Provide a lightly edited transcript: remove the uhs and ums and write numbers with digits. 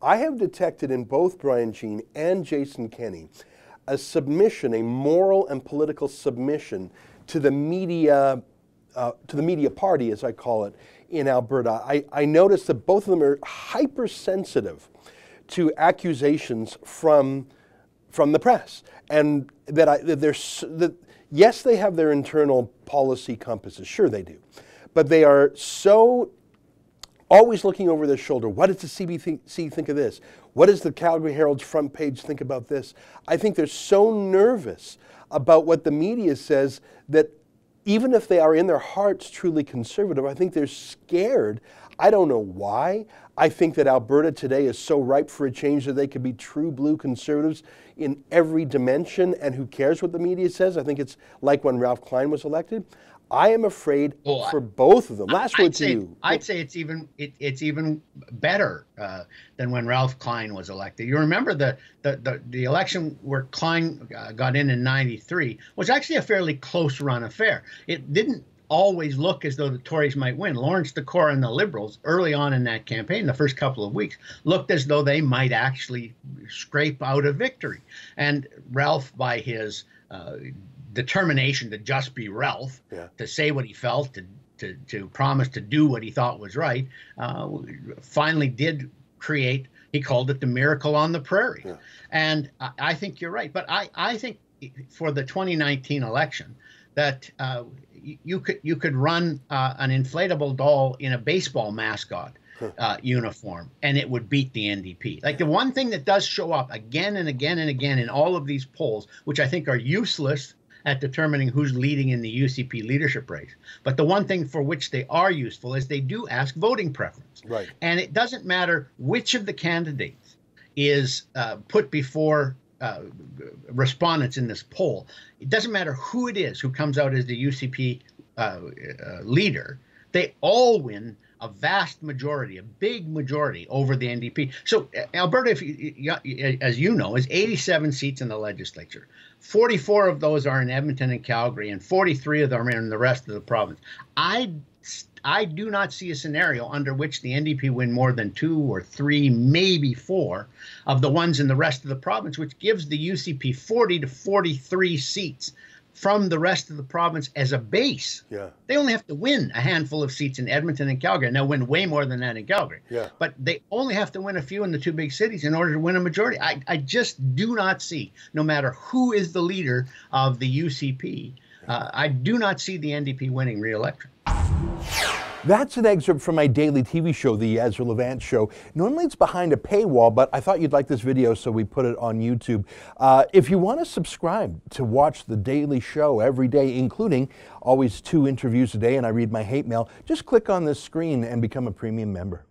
I have detected in both Brian Jean and Jason Kenney a submission, a moral and political submission to the media party, as I call it, in Alberta. I noticed that both of them are hypersensitive to accusations from the press, and that yes, they have their internal policy compasses, sure they do, but they are so always looking over their shoulder. What does the CBC think of this? What does the Calgary Herald's front page think about this? I think they're so nervous about what the media says that even if they are in their hearts truly conservative, I think they're scared. I don't know why. I think that Alberta today is so ripe for a change that they could be true blue conservatives in every dimension, and who cares what the media says? I think it's like when Ralph Klein was elected. I am afraid for both of them. Last word to you. I'd say it's even better than when Ralph Klein was elected. You remember the election where Klein got in '93 was actually a fairly close run affair. It didn't always look as though the Tories might win. Lawrence Decore and the Liberals early on in that campaign, the first couple of weeks, looked as though they might actually scrape out a victory. And Ralph, by his determination to just be Ralph, to say what he felt, to promise to do what he thought was right, finally did create, he called it the miracle on the prairie. Yeah. And I think you're right. But I think for the 2019 election that you could run an inflatable doll in a baseball mascot uniform, and it would beat the NDP. Like, the one thing that does show up again and again and again in all of these polls, which I think are useless at determining who's leading in the UCP leadership race, but the one thing for which they are useful is they do ask voting preference. Right. And it doesn't matter which of the candidates is put before respondents in this poll. It doesn't matter who it is who comes out as the UCP leader. They all win a vast majority, a big majority over the NDP. So Alberta, as you know, is 87 seats in the legislature. 44 of those are in Edmonton and Calgary, and 43 of them are in the rest of the province. I do not see a scenario under which the NDP win more than 2 or 3, maybe 4 of the ones in the rest of the province, which gives the UCP 40 to 43 seats from the rest of the province as a base. Yeah. They only have to win a handful of seats in Edmonton and Calgary, and they'll win way more than that in Calgary. Yeah. But they only have to win a few in the 2 big cities in order to win a majority. I just do not see, no matter who is the leader of the UCP, I do not see the NDP winning re-election. That's an excerpt from my daily TV show, The Ezra Levant Show. Normally it's behind a paywall, but I thought you'd like this video, so we put it on YouTube. If you want to subscribe to watch the daily show every day, including always 2 interviews a day, and I read my hate mail, just click on this screen and become a premium member.